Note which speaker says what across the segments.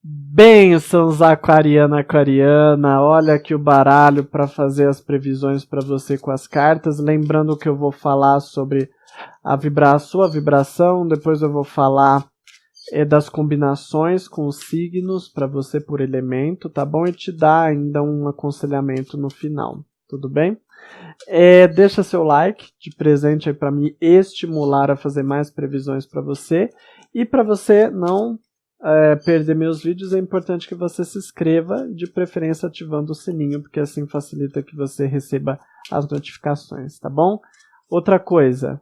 Speaker 1: Bênçãos aquariana, aquariana, olha aqui o baralho para fazer as previsões para você com as cartas, lembrando que eu vou falar sobre a sua vibração, depois eu vou falar das combinações com os signos para você por elemento, tá bom? E te dar ainda um aconselhamento no final, tudo bem? Deixa seu like de presente aí para me estimular a fazer mais previsões para você, e para você não perder meus vídeos, é importante que você se inscreva, de preferência ativando o sininho, porque assim facilita que você receba as notificações, tá bom? Outra coisa,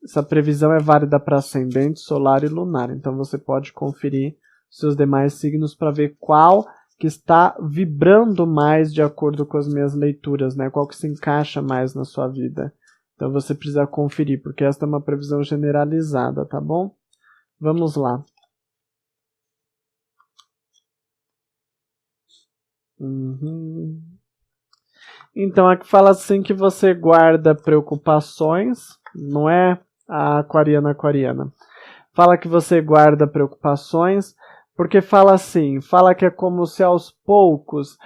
Speaker 1: essa previsão é válida para ascendente, solar e lunar, então você pode conferir seus demais signos para ver qual que está vibrando mais de acordo com as minhas leituras, né? Qual que se encaixa mais na sua vida. Então você precisa conferir, porque esta é uma previsão generalizada, tá bom? Vamos lá. Então, aqui fala assim que você guarda preocupações, não é a aquariana. Fala que você guarda preocupações, porque fala assim, fala que é como se aos poucos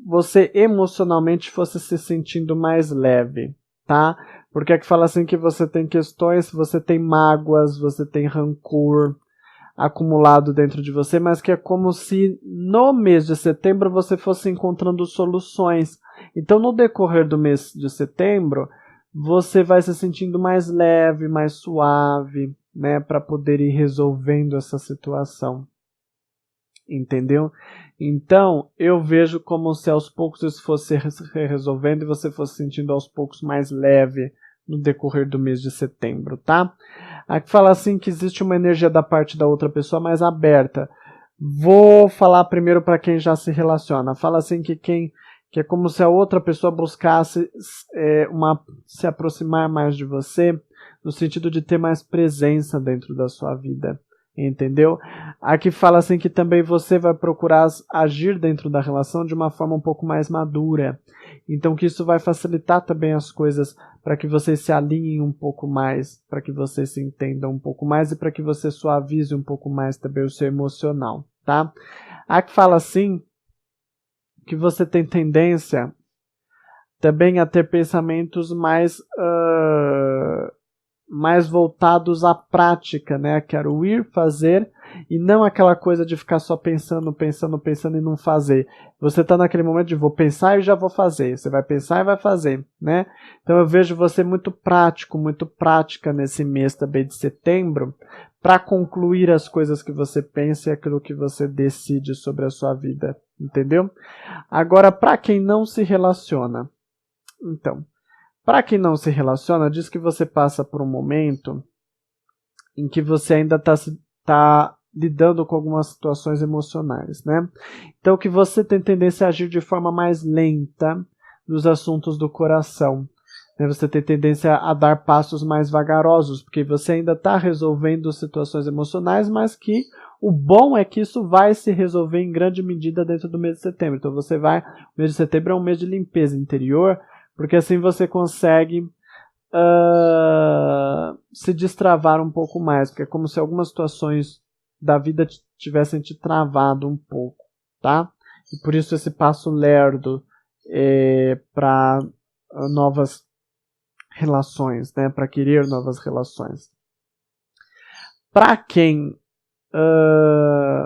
Speaker 1: você emocionalmente fosse se sentindo mais leve, tá? Porque aqui fala assim que você tem questões, você tem mágoas, você tem rancor acumulado dentro de você, mas que é como se no mês de setembro você fosse encontrando soluções. Então, no decorrer do mês de setembro, você vai se sentindo mais leve, mais suave, né, para poder ir resolvendo essa situação. Entendeu? Então, eu vejo como se aos poucos isso fosse resolvendo e você fosse sentindo aos poucos mais leve no decorrer do mês de setembro, tá? Aqui fala assim que existe uma energia da parte da outra pessoa mais aberta. Vou falar primeiro para quem já se relaciona. Fala assim que é como se a outra pessoa buscasse se aproximar mais de você, no sentido de ter mais presença dentro da sua vida. Entendeu? Aqui fala assim que também você vai procurar agir dentro da relação de uma forma um pouco mais madura. Então que isso vai facilitar também as coisas para que vocês se alinhem um pouco mais, para que vocês se entendam um pouco mais e para que você suavize um pouco mais também o seu emocional, tá? Aqui fala assim que você tem tendência também a ter pensamentos mais voltados à prática, né? Quero ir fazer e não aquela coisa de ficar só pensando e não fazer. Você está naquele momento de vou pensar e já vou fazer. Você vai pensar e vai fazer, né? Então eu vejo você muito prático, muito prática nesse mês também de setembro para concluir as coisas que você pensa e aquilo que você decide sobre a sua vida, entendeu? Agora, para quem não se relaciona, então, para quem não se relaciona, diz que você passa por um momento em que você ainda está lidando com algumas situações emocionais, né? Então, que você tem tendência a agir de forma mais lenta nos assuntos do coração. Né? Você tem tendência a dar passos mais vagarosos, porque você ainda está resolvendo situações emocionais, mas que o bom é que isso vai se resolver em grande medida dentro do mês de setembro. Então, o mês de setembro é um mês de limpeza interior, porque assim você consegue se destravar um pouco mais, porque é como se algumas situações da vida tivessem te travado um pouco, tá? E por isso esse passo lerdo para novas relações, né? Para querer novas relações. Para quem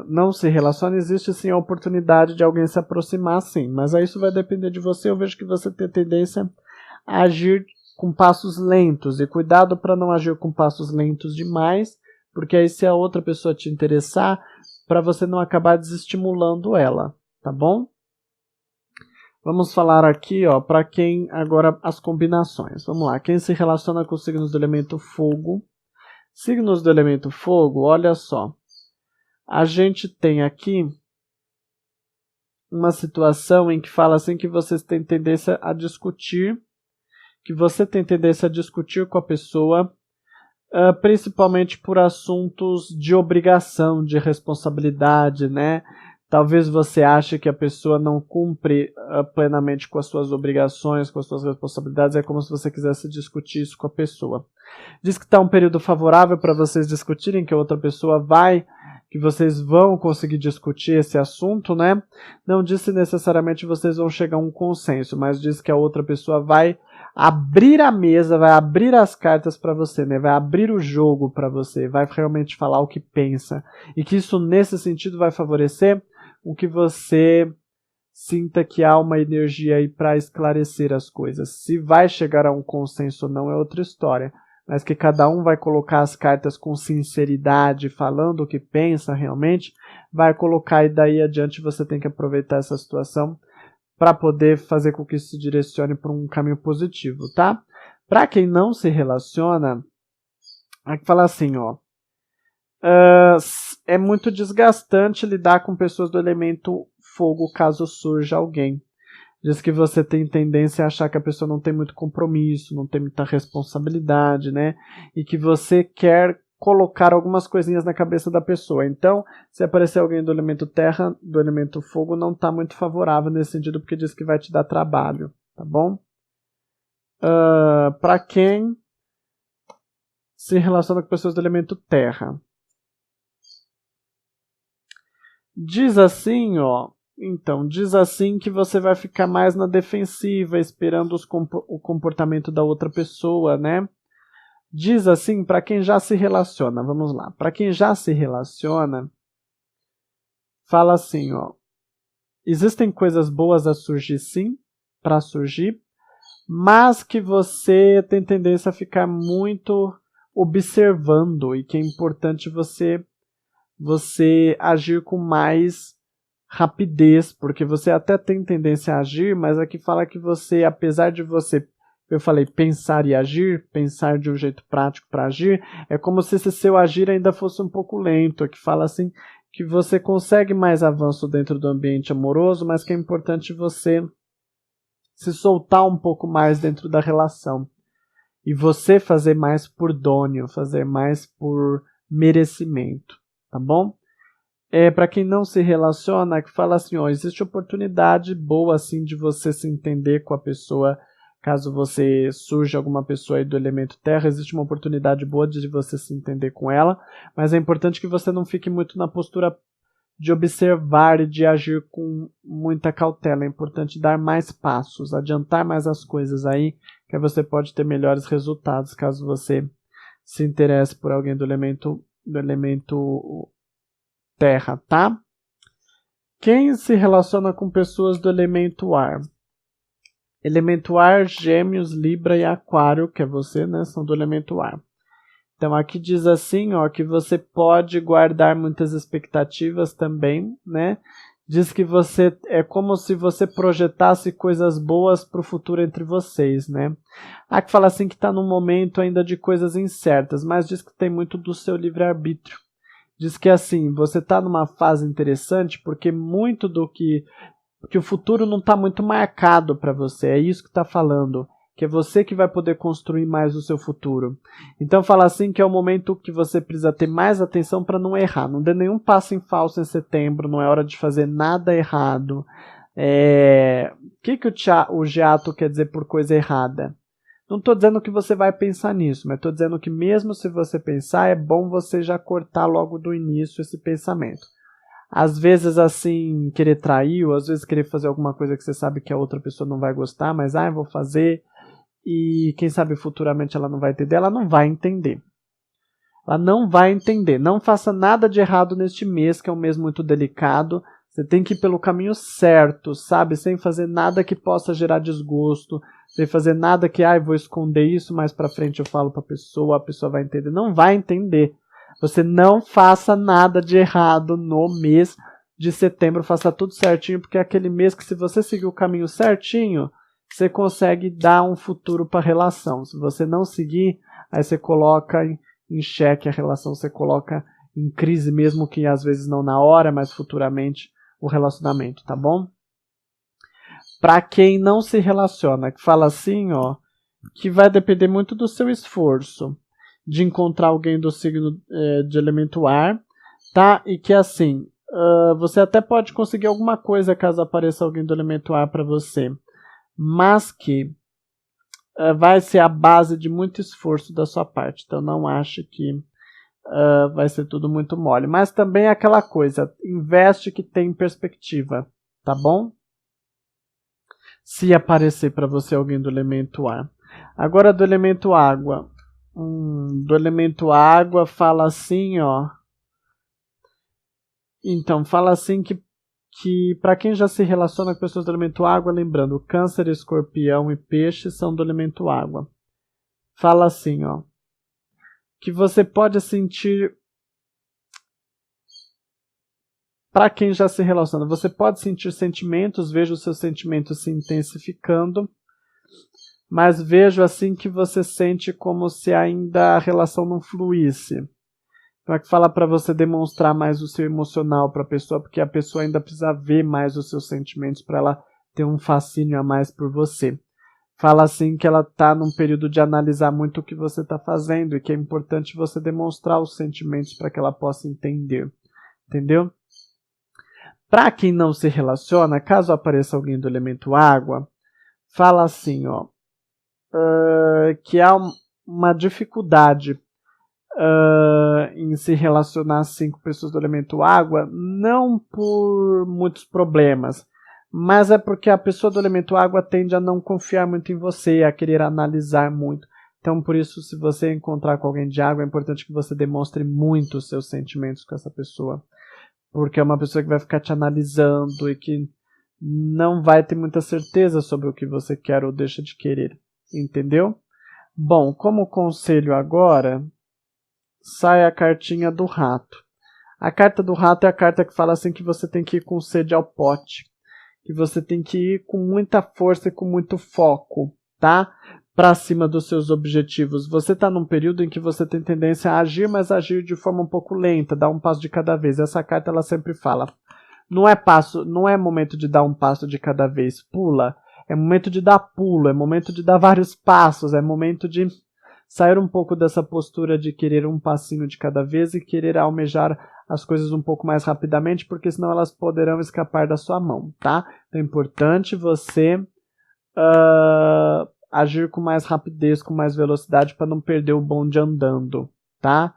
Speaker 1: não se relaciona, existe sim a oportunidade de alguém se aproximar, sim, mas aí isso vai depender de você. Eu vejo que você tem tendência a agir com passos lentos, e cuidado para não agir com passos lentos demais, porque aí se a outra pessoa te interessar, para você não acabar desestimulando ela, tá bom? Vamos falar aqui, ó, para quem agora as combinações. Vamos lá, quem se relaciona com os signos do elemento fogo. Signos do elemento fogo, olha só. A gente tem aqui uma situação em que fala assim que vocês têm tendência a discutir, com a pessoa, principalmente por assuntos de obrigação, de responsabilidade, né? Talvez você ache que a pessoa não cumpre plenamente com as suas obrigações, com as suas responsabilidades, é como se você quisesse discutir isso com a pessoa. Diz que está um período favorável para vocês discutirem, que a outra pessoa vai que vocês vão conseguir discutir esse assunto, né? Não diz se necessariamente vocês vão chegar a um consenso, mas diz que a outra pessoa vai abrir a mesa, vai abrir as cartas para você, né? Vai abrir o jogo para você, vai realmente falar o que pensa. E que isso, nesse sentido, vai favorecer o que você sinta que há uma energia aí para esclarecer as coisas. Se vai chegar a um consenso ou não é outra história, mas que cada um vai colocar as cartas com sinceridade, falando o que pensa realmente, vai colocar e daí adiante você tem que aproveitar essa situação para poder fazer com que isso se direcione para um caminho positivo, tá? Para quem não se relaciona, aqui fala assim, ó, é muito desgastante lidar com pessoas do elemento fogo caso surja alguém. Diz que você tem tendência a achar que a pessoa não tem muito compromisso, não tem muita responsabilidade, né? E que você quer colocar algumas coisinhas na cabeça da pessoa. Então, se aparecer alguém do elemento terra, do elemento fogo, não está muito favorável nesse sentido, porque diz que vai te dar trabalho, tá bom? Para quem se relaciona com pessoas do elemento terra. Diz assim, ó. Então, diz assim que você vai ficar mais na defensiva, esperando o comportamento da outra pessoa, né? Diz assim para quem já se relaciona, vamos lá. Para quem já se relaciona, fala assim, ó. Existem coisas boas a surgir sim, para surgir, mas que você tem tendência a ficar muito observando e que é importante você agir com mais rapidez, porque você até tem tendência a agir, mas aqui fala que você, apesar de você, eu falei pensar e agir, pensar de um jeito prático para agir, é como se esse seu agir ainda fosse um pouco lento, que fala assim que você consegue mais avanço dentro do ambiente amoroso, mas que é importante você se soltar um pouco mais dentro da relação. E você fazer mais por dônio, fazer mais por merecimento, tá bom? Para quem não se relaciona, que fala assim, ó, existe oportunidade boa assim de você se entender com a pessoa, caso você surja alguma pessoa aí do elemento terra, existe uma oportunidade boa de você se entender com ela, mas é importante que você não fique muito na postura de observar e de agir com muita cautela, é importante dar mais passos, adiantar mais as coisas aí, que você pode ter melhores resultados caso você se interesse por alguém do elemento terra, tá? Quem se relaciona com pessoas do elemento ar? Elemento ar, Gêmeos, Libra e Aquário, que é você, né? São do elemento ar. Então aqui diz assim, ó, que você pode guardar muitas expectativas também, né? Diz que você é como se você projetasse coisas boas para o futuro entre vocês, né? Aqui fala assim que está num momento ainda de coisas incertas, mas diz que tem muito do seu livre-arbítrio. Diz que assim, você está numa fase interessante porque muito do que o futuro não está muito marcado para você, é isso que está falando, que é você que vai poder construir mais o seu futuro. Então fala assim que é o momento que você precisa ter mais atenção para não errar, não dê nenhum passo em falso em setembro, não é hora de fazer nada errado. O que o Giato quer dizer por coisa errada? Não estou dizendo que você vai pensar nisso, mas estou dizendo que mesmo se você pensar, é bom você já cortar logo do início esse pensamento. Às vezes, assim, querer trair, ou às vezes querer fazer alguma coisa que você sabe que a outra pessoa não vai gostar, mas, eu vou fazer, e quem sabe futuramente ela não vai entender, ela não vai entender. Ela não vai entender. Não faça nada de errado neste mês, que é um mês muito delicado. Você tem que ir pelo caminho certo, sabe? Sem fazer nada que possa gerar desgosto, sem fazer nada que, vou esconder isso, mais pra frente eu falo pra pessoa, a pessoa vai entender. Não vai entender. Você não faça nada de errado no mês de setembro, faça tudo certinho, porque é aquele mês que se você seguir o caminho certinho, você consegue dar um futuro para a relação. Se você não seguir, aí você coloca em xeque a relação, você coloca em crise, mesmo que às vezes não na hora, mas futuramente, o relacionamento, tá bom? Para quem não se relaciona, que fala assim, ó, que vai depender muito do seu esforço de encontrar alguém do signo de elemento ar, tá? E que assim, você até pode conseguir alguma coisa caso apareça alguém do elemento ar para você, mas que vai ser a base de muito esforço da sua parte. Então não acho que vai ser tudo muito mole. Mas também é aquela coisa, investe que tem perspectiva, tá bom? Se aparecer para você alguém do elemento ar. Agora do elemento água. Do elemento água fala assim, ó. Então, fala assim que para quem já se relaciona com pessoas do elemento água, lembrando, câncer, escorpião e peixe são do elemento água. Fala assim, ó. Que você pode sentir... Para quem já se relaciona, você pode sentir sentimentos, vejo os seus sentimentos se intensificando, mas vejo assim que você sente como se ainda a relação não fluísse. Então é que fala para você demonstrar mais o seu emocional para a pessoa, porque a pessoa ainda precisa ver mais os seus sentimentos para ela ter um fascínio a mais por você. Fala assim que ela está num período de analisar muito o que você está fazendo e que é importante você demonstrar os sentimentos para que ela possa entender. Entendeu? Para quem não se relaciona, caso apareça alguém do elemento água, fala assim, ó, que há uma dificuldade em se relacionar assim com pessoas do elemento água, não por muitos problemas, mas é porque a pessoa do elemento água tende a não confiar muito em você, a querer analisar muito. Então, por isso, se você encontrar com alguém de água, é importante que você demonstre muito os seus sentimentos com essa pessoa. Porque é uma pessoa que vai ficar te analisando e que não vai ter muita certeza sobre o que você quer ou deixa de querer. Entendeu? Bom, como conselho agora, sai a cartinha do rato. A carta do rato é a carta que fala assim que você tem que ir com sede ao pote. Que você tem que ir com muita força e com muito foco, tá? Para cima dos seus objetivos. Você está num período em que você tem tendência a agir, mas agir de forma um pouco lenta, dar um passo de cada vez. Essa carta ela sempre fala, não é momento de dar um passo de cada vez, pula. É momento de dar pulo, é momento de dar vários passos, é momento de sair um pouco dessa postura de querer um passinho de cada vez e querer almejar as coisas um pouco mais rapidamente, porque senão elas poderão escapar da sua mão, tá? Então é importante você agir com mais rapidez, com mais velocidade, para não perder o bonde andando, tá?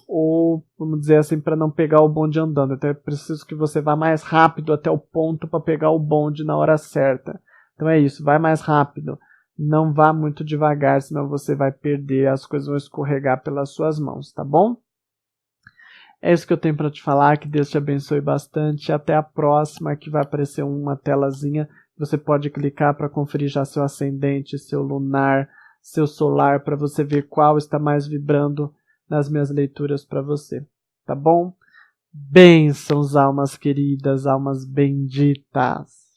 Speaker 1: Ou, vamos dizer assim, para não pegar o bonde andando. Então é preciso que você vá mais rápido até o ponto para pegar o bonde na hora certa. Então é isso, vai mais rápido. Não vá muito devagar, senão você vai perder, as coisas vão escorregar pelas suas mãos, tá bom? É isso que eu tenho para te falar, que Deus te abençoe bastante. Até a próxima, que vai aparecer uma telazinha. Você pode clicar para conferir já seu ascendente, seu lunar, seu solar, para você ver qual está mais vibrando nas minhas leituras para você, tá bom? Bênçãos, almas queridas, almas benditas.